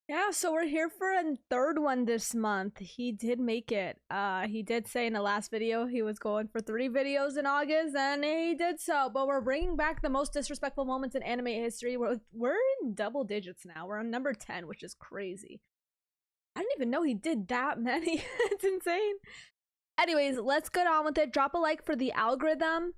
Yeah, so we're here for a third one this month. He did make it. He did say in the last video he was going for 3 videos in August, and he did so. But we're bringing back the most disrespectful moments in anime history. We're in double digits now. We're on number 10, which is crazy. I didn't even know he did that many. It's insane. Anyways, let's get on with it. Drop a like for the algorithm.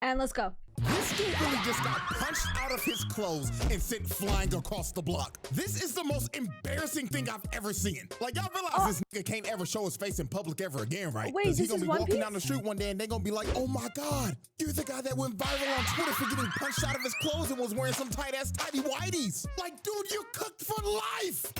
And let's go. This dude really just got punched out of his clothes and sent flying across the block. This is the most embarrassing thing I've ever seen. Like, y'all realize this nigga can't ever show his face in public ever again, right? Wait, Because this he's gonna is be One walking Piece? down the street one day and they're gonna be like, oh my God, you're the guy that went viral on Twitter for getting punched out of his clothes and was wearing some tight ass tidy whities. Like, dude, you're cooked for life.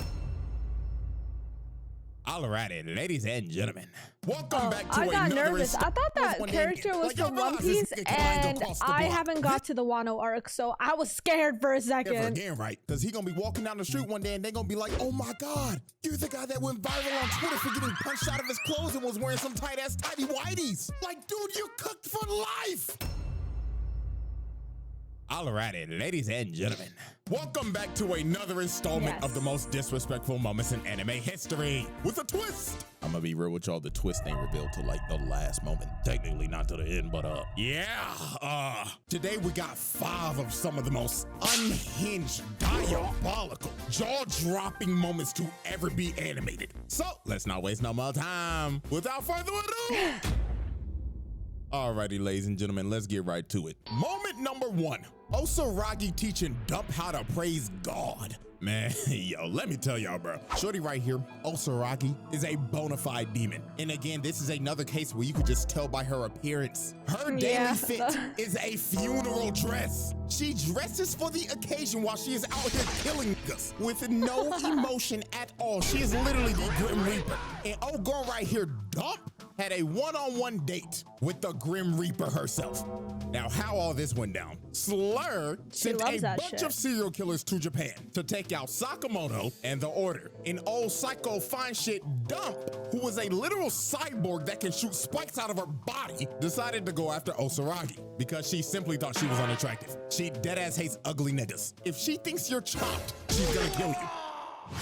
Alrighty, ladies and gentlemen, welcome back to I got another nervous. I thought that character was Like, y'all from One realize this Piece, nigga can and go across the I block. haven't got to the Wano arc, so I was scared for a Ever second. again, right? Because he gonna be walking down the street one day and they gonna be like, oh my God, you're the guy that went viral on Twitter for getting punched out of his clothes and was wearing some tight ass tidy whities. Like, dude, you're cooked for life. Alrighty, ladies and gentlemen, welcome back to another installment of the most disrespectful moments in anime history with a twist. I'm gonna be real with y'all, the twist ain't revealed till like the last moment. Technically not to the end, but today we got 5 of some of the most unhinged, diabolical, jaw-dropping moments to ever be animated. So let's not waste no more time. Without further ado, alrighty, ladies and gentlemen, let's get right to it. Moment number 1. Osaragi teaching Dump how to praise God. Man, yo, let me tell y'all, bro. Shorty right here, Osaragi, is a bona fide demon. And again, this is another case where you could just tell by her appearance. Her daily fit is a funeral dress. She dresses for the occasion while she is out here killing us with no emotion at all. She is literally the Grim Reaper. And oh, girl right here, Dump, had a one-on-one date with the Grim Reaper herself. Now, how all this went down. Slur sent a bunch of serial killers to Japan to take out Sakamoto and the Order. An old psycho fine shit Dump, who was a literal cyborg that can shoot spikes out of her body, decided to go after Osaragi because she simply thought she was unattractive. She deadass hates ugly niggas. If she thinks you're chopped, she's gonna kill you.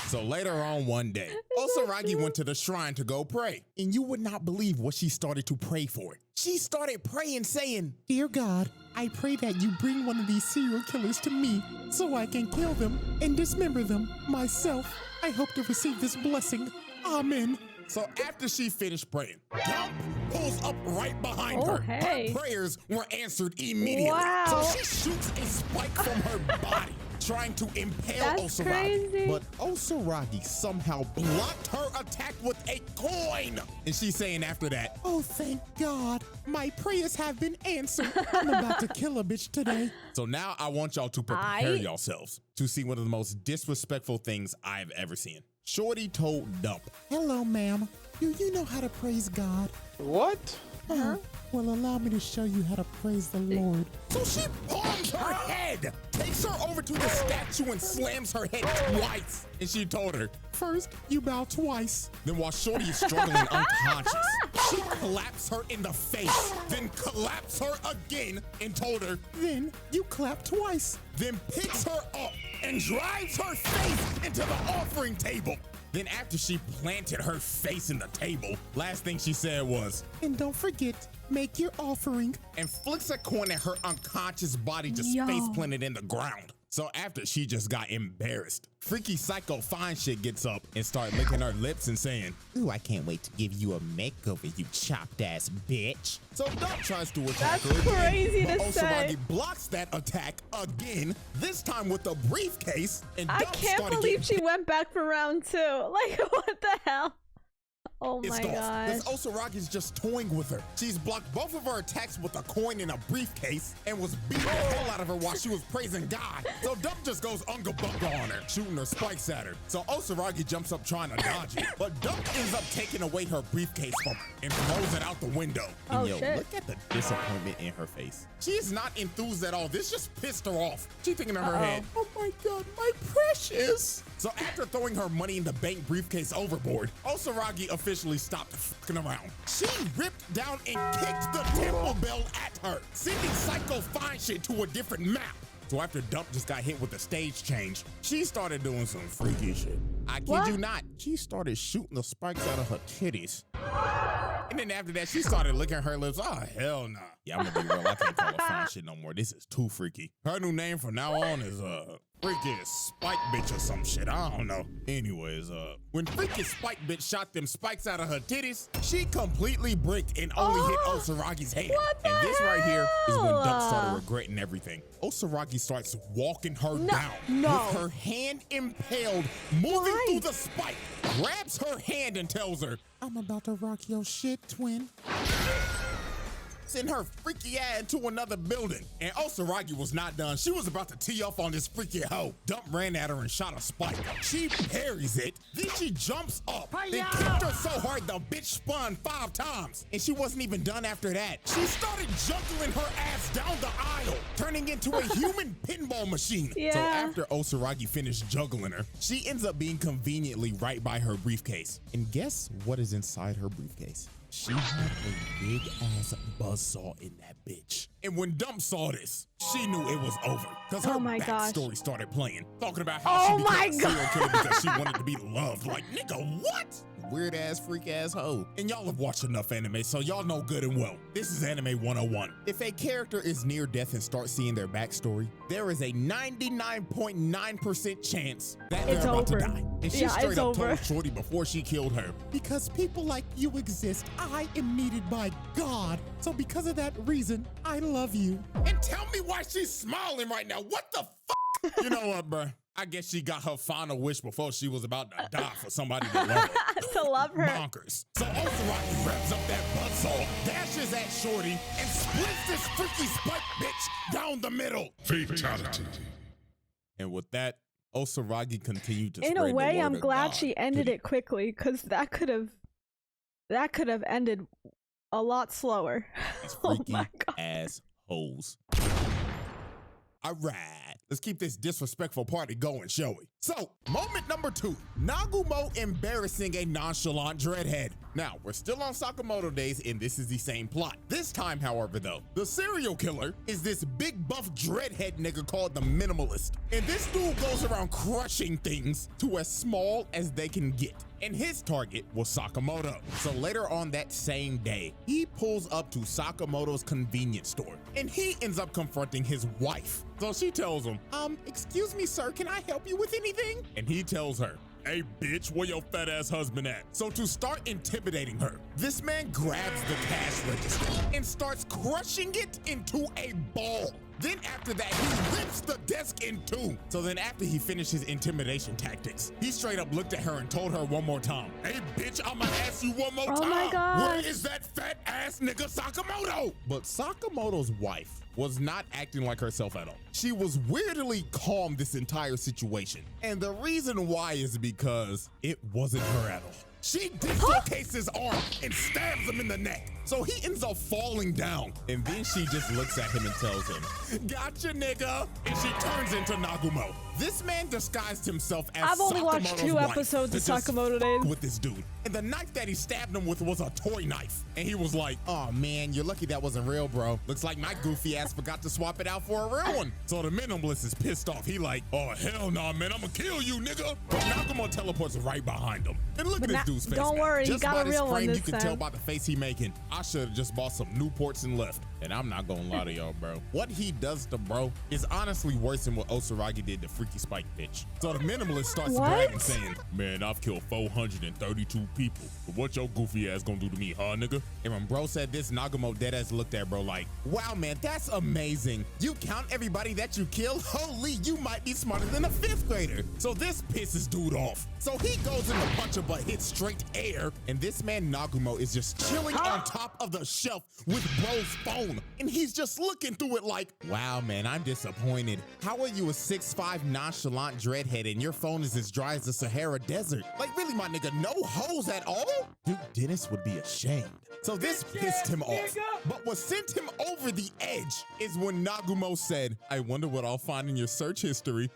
So later on one day, Osaragi went to the shrine to go pray. And you would not believe what she started to pray for. She started praying saying, "Dear God, I pray that you bring one of these serial killers to me so I can kill them and dismember them myself. I hope to receive this blessing. Amen." So after she finished praying, Dump pulls up right behind her. Her prayers were answered immediately. So she shoots a spike from her body, trying to impale Osaragi. But Osaragi somehow blocked her attack with a coin. And she's saying after that, "Oh, thank God, my prayers have been answered. I'm about to kill a bitch today." So now I want y'all to prepare yourselves to see one of the most disrespectful things I've ever seen. Shorty told Dump, "Hello, ma'am. Do you know how to praise God?" What? Well, allow me to show you how to praise the Lord. So she palms her head, takes her over to the statue and slams her head twice. And she told her, "First, you bow twice." Then while Shorty is struggling unconscious, she claps her in the face, then claps her again and told her, "Then you clap twice." Then picks her up and drives her face into the offering table. Then after she planted her face in the table, last thing she said was, "And don't forget, make your offering," and flicks a coin at her unconscious body, just face planted in the ground. So after she just got embarrassed, freaky psycho fine shit gets up and start licking her lips and saying, "Ooh, I can't wait to give you a makeover, you chopped ass bitch." So Dump tries to attack her again, but Osaragi blocks that attack again, this time with a briefcase, and Dump I can't believe she went back for round 2. Like, what the hell? Oh my god. This Osaragi's just toying with her. She's blocked both of her attacks with a coin in a briefcase and was beating the hell out of her while she was praising God. So Dump just goes unga bunga on her, shooting her spikes at her. So Osaragi jumps up trying to dodge it, but Dump ends up taking away her briefcase from her and throws it out the window. And look at the disappointment in her face. She's not enthused at all. This just pissed her off. She's thinking in her head, "Oh my God, my precious." So after throwing her money in the bank briefcase overboard, Osaragi officially stopped fucking around. She ripped down and kicked the temple bell at her, sending Psycho Fine Shit to a different map. So after Dump just got hit with the stage change, she started doing some freaky shit. I kid you not, she started shooting the spikes out of her titties. And then after that, she started licking her lips. Oh, hell nah. Yeah, I'm gonna be real. I can't call her fine shit no more. This is too freaky. Her new name from now on is freaky Spike Bitch or some shit. I don't know. Anyways, when freaky Spike Bitch shot them spikes out of her titties, she completely bricked and only hit Osaragi's hand. And this right here is when Dump started regretting everything. Osaragi starts walking her down with her hand impaled, moving through the spike, grabs her hand and tells her, "I'm about to rock your shit, twin." Send her freaky ass into another building. And Osaragi was not done. She was about to tee off on this freaky hoe. Dump ran at her and shot a spike. She parries it, then she jumps up, then kicked her so hard the bitch spun 5 times. And she wasn't even done after that. She started juggling her ass down the aisle, turning into a human pinball machine. So after Osaragi finished juggling her, she ends up being conveniently right by her briefcase. And guess what is inside her briefcase? She had a big ass buzzsaw in that bitch. And when Dump saw this, she knew it was over. Because her backstory started playing. Talking about how she became a serial killer because she wanted to be loved. Like, nigga, what? Weird ass, freak ass hoe. And y'all have watched enough anime, so y'all know good and well. This is Anime 101. If a character is near death and starts seeing their backstory, there is a 99.9% chance that they're about to die. And she straight up told Shorty before she killed her, "Because people like you exist, I am needed by God. So because of that reason, I love you." And tell me why she's smiling right now. What the fuck? You know what, bruh? I guess she got her final wish before she was about to die for somebody to love her. To love her. Bonkers. So Osaragi revs up that buzzsaw, dashes at Shorty, and splits this freaky spike bitch down the middle. Fatality. And with that, Osaragi continued to spread the word of God. In a way, I'm glad she ended it quickly, because that could have ended a lot slower. These freaky ass hoes. All right. Let's keep this disrespectful party going, shall we? So, moment number 2, Nagumo embarrassing a nonchalant dreadhead. Now, we're still on Sakamoto days, and this is the same plot. This time, however, though, the serial killer is this big buff dreadhead nigga called the Minimalist. And this dude goes around crushing things to as small as they can get. And his target was Sakamoto. So later on that same day, he pulls up to Sakamoto's convenience store, and he ends up confronting his wife. So she tells him, "Excuse me, sir, can I help you with anything?" And he tells her, "Hey, bitch, where your fat ass husband at?" So to start intimidating her, this man grabs the cash register and starts crushing it into a ball. Then after that, he rips the desk in 2. So then after he finished his intimidation tactics, he straight up looked at her and told her one more time, "Hey, bitch, I'ma ask you one more time. My God. Where is that fat ass nigga Sakamoto?" But Sakamoto's wife was not acting like herself at all. She was weirdly calm this entire situation. And the reason why is because it wasn't her at all. She dislocates his arm and stabs him in the neck. So he ends up falling down. And then she just looks at him and tells him, "Gotcha, nigga." And she turns into Nagumo. This man disguised himself as I've only watched Sakamoto's 2 wife episodes of to just Sakamoto Days with this dude. And the knife that he stabbed him with was a toy knife. And he was like, "Oh man, you're lucky that wasn't real, bro. Looks like my goofy ass forgot to swap it out for a real one." So the Minimalist is pissed off. He like, "Oh hell nah, man, I'ma kill you, nigga." But Nagumo teleports right behind him. And look at this dude's face. Don't worry, just you got by a real this frame, one this you can time. tell by the face he making. I should have just bought some Newports and left. And I'm not gonna lie to y'all, bro. What he does to bro is honestly worse than what Osaragi did to Freaky Spike bitch. So the Minimalist starts bragging, saying, "Man, I've killed 432 people. But what your goofy ass gonna do to me, huh, nigga?" And when bro said this, Nagumo deadass looked at bro like, "Wow, man, that's amazing. You count everybody that you killed? Holy, you might be smarter than a 5th grader." So this pisses dude off. So he goes in the puncher but hits straight air. And this man Nagumo is just chilling on top of the shelf with bro's phone. And he's just looking through it like, "Wow, man, I'm disappointed. How are you a 6'5" nonchalant dreadhead and your phone is as dry as the Sahara Desert? Like, really, my nigga, no hoes at all?" Dude, Dennis would be ashamed. So this pissed him off. But what sent him over the edge is when Nagumo said, "I wonder what I'll find in your search history."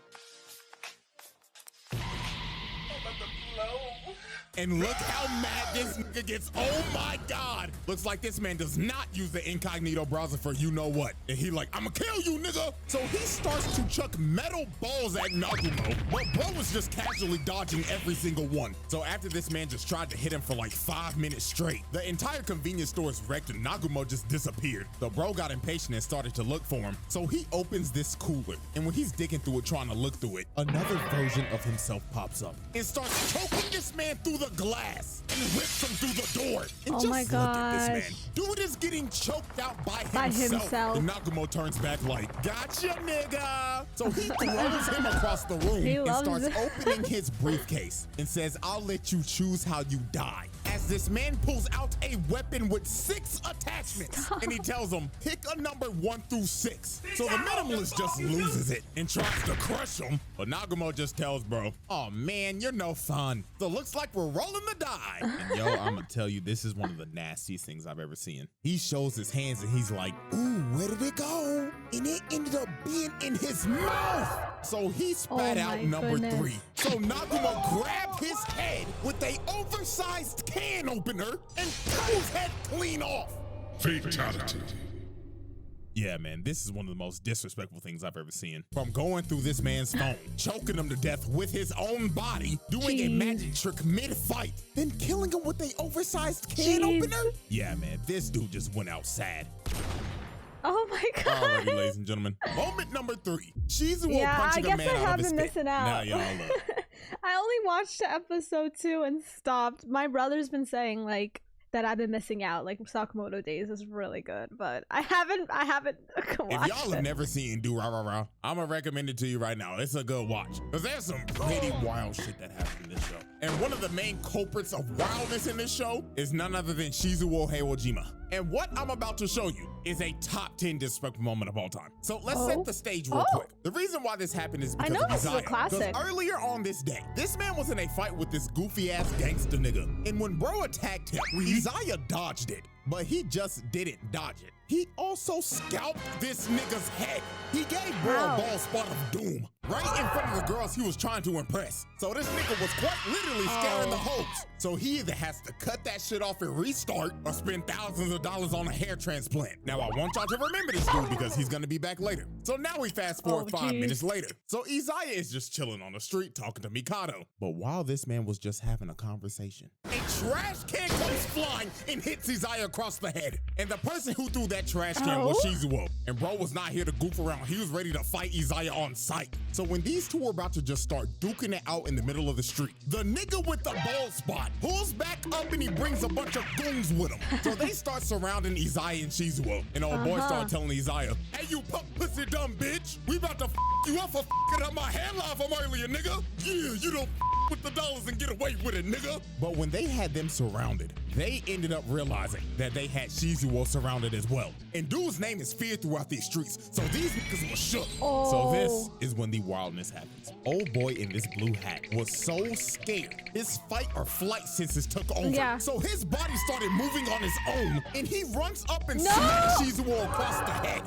And look how mad this nigga gets. Oh my God. Looks like this man does not use the incognito browser for you know what. And he like, I'ma kill you, nigga. So he starts to chuck metal balls at Nagumo, but bro was just casually dodging every single one. So after this man just tried to hit him for like 5 minutes straight, the entire convenience store is wrecked and Nagumo just disappeared. The bro got impatient and started to look for him. So he opens this cooler, and when he's digging through it, trying to look through it, another version of himself pops up and starts choking this man through the glass and rips him through the door. And oh just my look gosh. at this man. Dude is getting choked out by himself. And Nagumo turns back like, gotcha, nigga. So he throws him across the room and starts opening his briefcase and says, I'll let you choose how you die. As this man pulls out a weapon with 6 attachments. And he tells him, pick a number 1 through 6. So the minimalist just loses it and tries to crush him. But Nagumo just tells bro, oh man, you're no fun. So looks like we're rolling the die. And yo, I'ma tell you, this is one of the nastiest things I've ever seen. He shows his hands and he's like, ooh, where did it go? And it ended up being in his mouth. So he spat out number 3. So Nagumo grabbed his head with a oversized can opener and cut his head clean off. Fatality. Yeah, man, this is one of the most disrespectful things I've ever seen. From going through this man's phone, choking him to death with his own body, doing a magic trick mid-fight, then killing him with a oversized can opener? Yeah, man, this dude just went out sad. Oh my God. Alrighty, ladies and gentlemen. Moment number 3. Shizuo punching a man out of his spit. I guess I have been missing out. Now y'all look. I only watched episode 2 and stopped. My brother's been saying like that I've been missing out. Like Sakamoto Days is really good, but I haven't watched If y'all have never seen Do Ra Ra Ra, I'm gonna recommend it to you right now. It's a good watch. Because there's some pretty wild shit that happened in this show. And one of the main culprits of wildness in this show is none other than Shizuo Heiwajima. And what I'm about to show you is a top 10 disrespectful moment of all time. So let's set the stage real quick. The reason why this happened is because of this is a classic. Because earlier on this day, this man was in a fight with this goofy ass gangster nigga. And when bro attacked him, Isaiah dodged it, but he just didn't dodge it. He also scalped this nigga's head. He gave bro a ball spot of doom right in front of the girls he was trying to impress. So this nigga was quite literally scaring the hopes. So he either has to cut that shit off and restart or spend thousands of dollars on a hair transplant. Now I want y'all to remember this dude because he's gonna be back later. So now we fast forward 5 minutes later. So Isaiah is just chilling on the street talking to Mikado. But while this man was just having a conversation, a trash can comes flying and hits Isaiah across the head. And the person who threw that trash can was Shizuo. And bro was not here to goof around. He was ready to fight Isaiah on sight. So when these two were about to just start duking it out in the middle of the street, the nigga with the bald spot pulls back up and he brings a bunch of goons with him. So they start surrounding Isaiah and Shizuo. And old boy started telling Isaiah, hey, you punk pussy dumb bitch. We about to you up for f***ing up my headline from earlier, nigga. Yeah, you don't with the dollars and get away with it, nigga. But when they had them surrounded, they ended up realizing that they had Shizuo surrounded as well. And dude's name is feared throughout these streets, so these niggas were shook. So this is when the wildness happens. Old boy in this blue hat was so scared his fight or flight senses took over. So his body started moving on his own, and he runs up and smacks Shizuo across the head.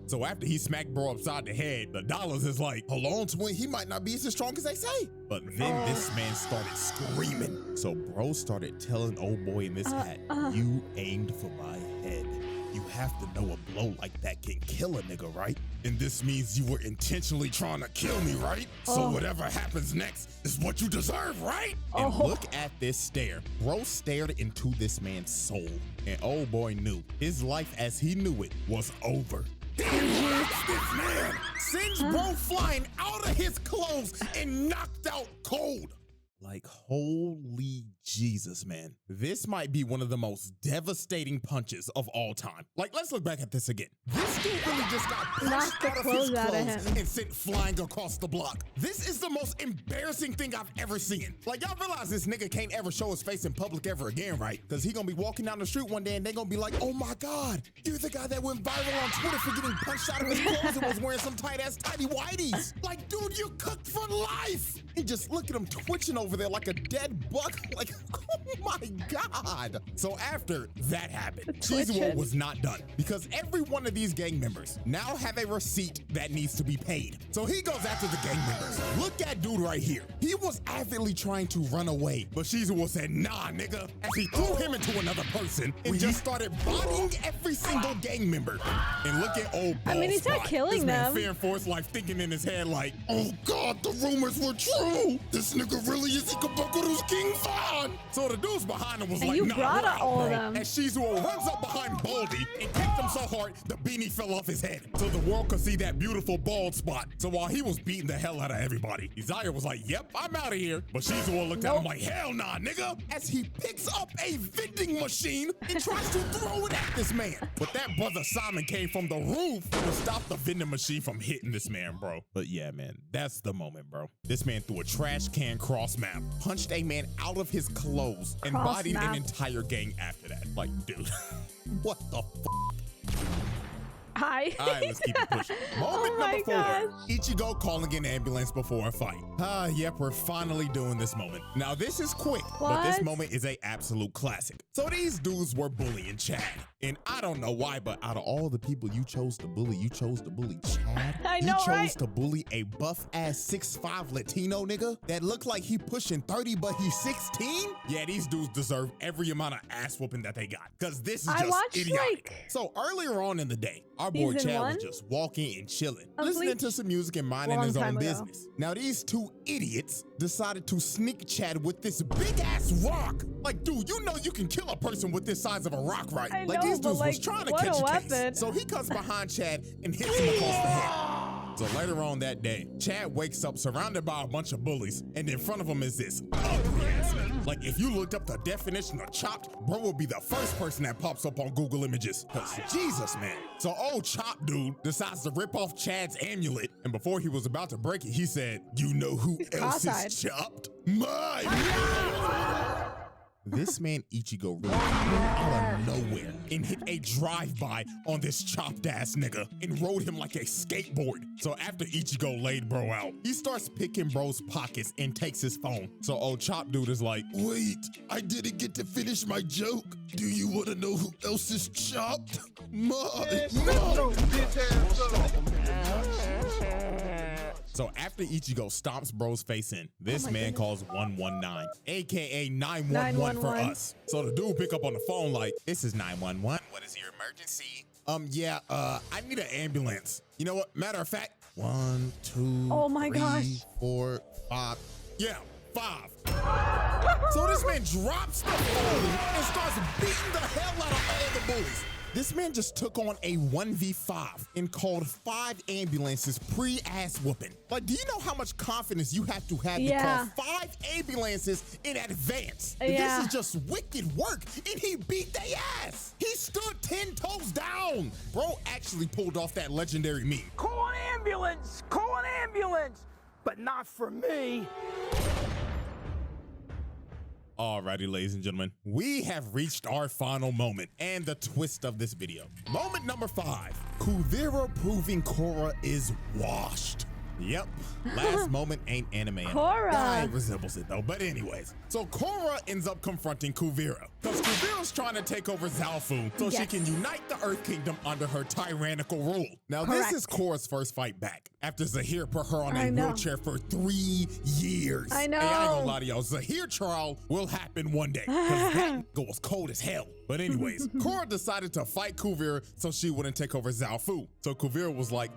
So after he smacked bro upside the head, the dollars is like, hold on, twin, he might not be as strong as they say. But then this man started screaming. So bro started telling old boy in this hat, you aimed for my head. You have to know a blow like that can kill a nigga, right? And this means you were intentionally trying to kill me, right? So whatever happens next is what you deserve, right? And look at this stare. Bro stared into this man's soul. And old boy knew his life as he knew it was over. Damn, watch this man. Sends bro flying out of his clothes and knocked out cold. Like, holy Jesus, man. This might be one of the most devastating punches of all time. Like, let's look back at this again. This dude really just got punched out of his clothes and sent flying across the block. This is the most embarrassing thing I've ever seen. Like, y'all realize this nigga can't ever show his face in public ever again, right? Because he gonna be walking down the street one day and they gonna be like, oh my God, you're the guy that went viral on Twitter for getting punched out of his clothes and was wearing some tight-ass tidy whities. Like, dude, you're cooked for life. And just look at him twitching over there like a dead buck. Like, oh my God. So after that happened, Yugioh was not done because every one of these gang members now have a receipt that needs to be paid. So he goes after the gang members. Look at dude right here. He was avidly trying to run away, but Yugioh said, nah, nigga, as he threw him into another person and just started bodying every single gang member. And look at old ball he's not killing them. This man fearing for his life, thinking in his head like, oh God, the rumors were true. This nigga really is Ikabokuru's King Von. So the dudes behind him was like, nah, brought we're out, all bro. of them. And Yugioh runs up behind Baldy and kicked him so hard, the beanie fell off his head. So the world could see that beautiful bald spot. So while he was beating the hell out of everybody, Isaiah was like, yep, I'm out of here. But Yugioh looked at him like, hell nah, nigga. As he picks up a vending machine and tries to throw it at this man. But that brother Simon came from the roof to stop the vending machine from hitting this man, bro. But yeah, man, that's the moment, bro. This man threw a trash can cross map, punched a man out of his clothes, and bodied an entire gang after that. Like, dude, what the f? Hi. All right, let's keep it pushing. Moment number 4. Ichigo calling an ambulance before a fight. Yep, we're finally doing this moment. Now, this is quick, but this moment is a absolute classic. So these dudes were bullying Chad. And I don't know why, but out of all the people you chose to bully, Chad. I know, you chose to bully a buff-ass 6'5" Latino nigga that looked like he pushing 30, but he's 16? Yeah, these dudes deserve every amount of ass whooping that they got, because this is just idiotic. So earlier on in the day, our boy Chad was just walking and chilling, listening to some music and minding his own business. Now, these two idiots decided to sneak Chad with this big-ass rock. Like, dude, you know you can kill a person with this size of a rock, right? I like, know, these dudes was trying to catch a case. So he comes behind Chad and hits him across the head. So later on that day, Chad wakes up surrounded by a bunch of bullies, and in front of him is this ugly ass man. Like, if you looked up the definition of chopped, bro would be the first person that pops up on Google Images. Cause Jesus, man. So old Chop dude decides to rip off Chad's amulet, and before he was about to break it, he said, you know who else is chopped? This man Ichigo really came out of nowhere and hit a drive-by on this chopped ass nigga and rode him like a skateboard. So after Ichigo laid bro out, he starts picking bro's pockets and takes his phone. So old chop dude is like, wait, I didn't get to finish my joke. Do you want to know who else is chopped? So after Ichigo stomps bro's face in, this man calls 119, aka 911 for us. So the dude pick up on the phone like, this is 911. What is your emergency? I need an ambulance. You know what? Matter of fact, 1, 2, oh my 3, gosh. 4, 5. Yeah, 5. So this man drops the phone and starts beating the hell out of all the bullies. This man just took on a 1v5 and called 5 ambulances pre-ass whooping. Like, do you know how much confidence you have to call 5 ambulances in advance? This is just wicked work, and he beat their ass. He stood 10 toes down. Bro actually pulled off that legendary meme. Call an ambulance, but not for me. Alrighty, ladies and gentlemen, we have reached our final moment and the twist of this video. Moment number 5, Kuvira proving Korra is washed. Yep, last moment ain't anime. Korra. It resembles it though, but anyways. So Korra ends up confronting Kuvira because Kuvira's trying to take over Zaofu so she can unite the Earth Kingdom under her tyrannical rule. Now this is Korra's first fight back after Zahir put her on a wheelchair for 3 years. I know. Hey, I ain't gonna lie to y'all, Zahir trial will happen one day because that girl was cold as hell. But anyways, Korra decided to fight Kuvira so she wouldn't take over Zaofu. So Kuvira was like,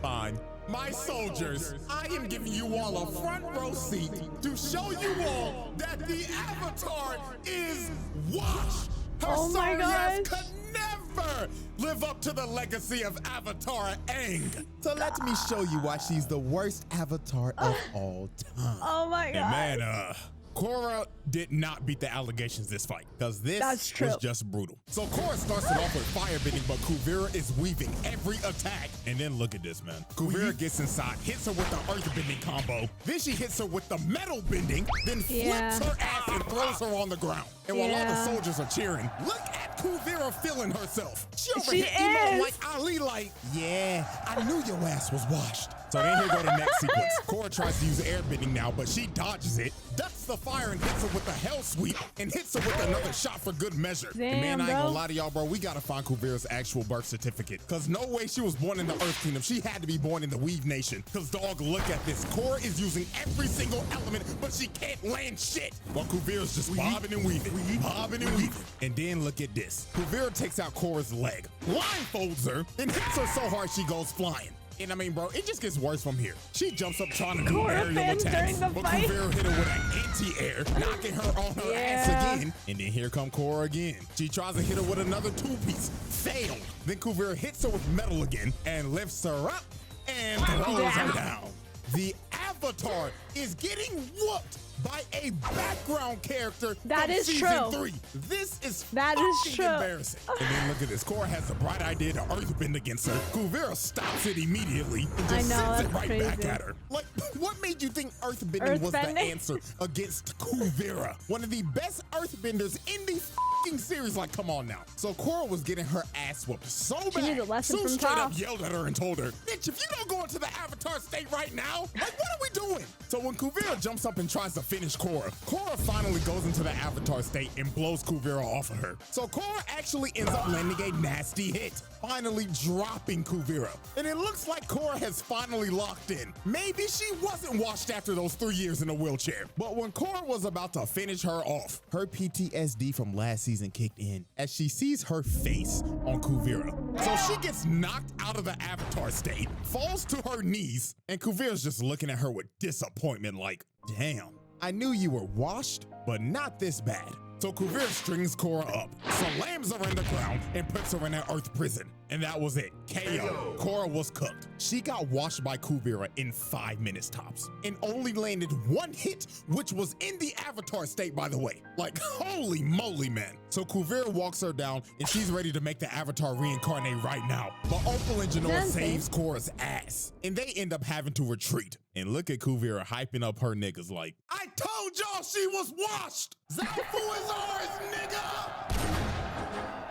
fine. My soldiers, I am giving you all a front row seat to show you all that the Avatar is washed. Her sorry ass could never live up to the legacy of Avatar Aang. So let me show you why she's the worst Avatar of all time. Oh my god. And man, Korra did not beat the allegations this fight because this was just brutal. So Korra starts it off with firebending, but Kuvira is weaving every attack. And then look at this, man. Kuvira gets inside, hits her with the earth-bending combo. Then she hits her with the metal bending, then flips her ass and throws her on the ground. And while all the soldiers are cheering, look at Kuvira feeling herself. She over here emoting like Ali, like, yeah, I knew your ass was washed. So then here go the next sequence. Korra tries to use airbending now, but she dodges it, ducks the fire and hits her with with the hell sweep and hits her with another shot for good measure. Damn, and man, I ain't bro. gonna lie to y'all, bro. We gotta find Kuvira's actual birth certificate. Cause no way she was born in the Earth Kingdom. She had to be born in the Weave Nation. Cause dog, look at this. Korra is using every single element, but she can't land shit. While Kuvira's just bobbing and weaving, bobbing and weaving. And then look at this. Kuvira takes out Korra's leg, blindfolds her, and hits her so hard she goes flying. And I mean, bro, it just gets worse from here. She jumps up trying to do Korra aerial fans attacks, during the but fight. Kuvira hit her with an anti-air, knocking her on her ass again. And then here come Korra again. She tries to hit her with another two-piece, failed. Then Kuvira hits her with metal again and lifts her up and throws her down. The Avatar is getting whooped by a background character That from is season true. 3. This is That is true. embarrassing. And then look at this. Korra has the bright idea to earthbend against her. Kuvira stops it immediately and just I know, sends it that's right crazy. back at her. Like, what made you think earthbending was the Earthbending? answer against Kuvira? One of the best earthbenders in the fucking series. Like, come on now. So Korra was getting her ass whooped so bad. She needs a lesson Sue from straight Toph. up yelled at her and told her, bitch, if you don't go into the Avatar state right now, like, what are we doing? So when Kuvira jumps up and tries to finish Korra, Korra finally goes into the Avatar state and blows Kuvira off of her. So Korra actually ends up landing a nasty hit, finally dropping Kuvira. And it looks like Korra has finally locked in. Maybe she wasn't washed after those 3 years in a wheelchair. But when Korra was about to finish her off, her PTSD from last season kicked in as she sees her face on Kuvira. So she gets knocked out of the Avatar state, falls to her knees, and Kuvira's just looking at her with disappointment like, damn. I knew you were washed, but not this bad. So Kuvira strings Korra up, slams her in the ground, and puts her in an earth prison. And that was it. KO. Korra was cooked. She got washed by Kuvira in 5 minutes tops and only landed one hit, which was in the Avatar state, by the way. Like, holy moly, man. So Kuvira walks her down and she's ready to make the Avatar reincarnate right now. But Opal and Genoa saves Korra's ass and they end up having to retreat. And look at Kuvira hyping up her niggas like, I told y'all she was washed. Zaofu is ours, nigga.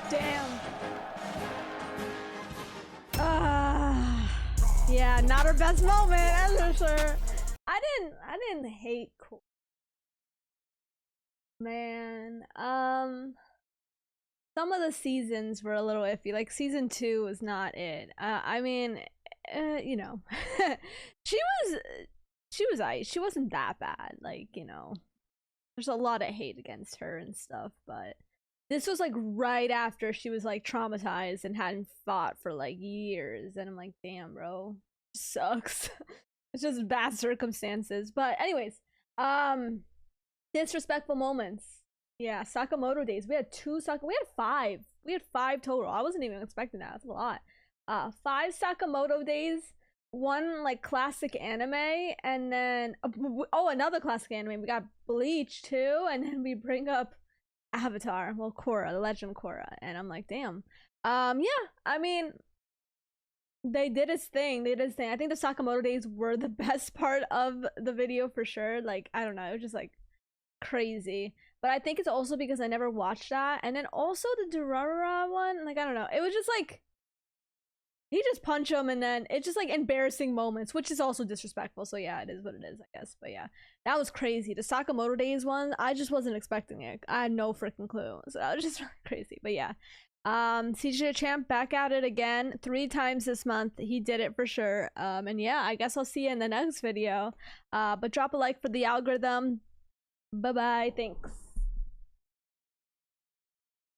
Damn. Yeah, not her best moment, that's for sure. I didn't hate Korra. Man, some of the seasons were a little iffy. Like season 2 was not it. I mean, you know, she was ice. She wasn't that bad. Like, you know, there's a lot of hate against her and stuff, but this was like right after she was like traumatized and hadn't fought for like years, and I'm like, damn, bro, sucks. It's just bad circumstances. But anyways, disrespectful moments. Yeah, Sakamoto days. We had five. We had 5 total. I wasn't even expecting that. That's a lot. 5 Sakamoto days. 1 like classic anime, and then another classic anime. We got Bleach too, and then we bring up Avatar. Well, Korra, the Legend of Korra, and I'm like, damn. Yeah. I mean, they did his thing. I think the Sakamoto days were the best part of the video for sure. Like, I don't know, it was just like crazy. But I think it's also because I never watched that, and then also the Durarara one. Like, I don't know, it was just like he just punched him, and then it's just like embarrassing moments, which is also disrespectful. So yeah, it is what it is, I guess. But yeah, that was crazy. The Sakamoto days one, I just wasn't expecting it. I had no freaking clue. So it was just really crazy. But yeah, Cj DaChamp back at it again 3 times this month. He did it for sure. And yeah, I guess I'll see you in the next video. But drop a like for the algorithm. Bye bye. Thanks.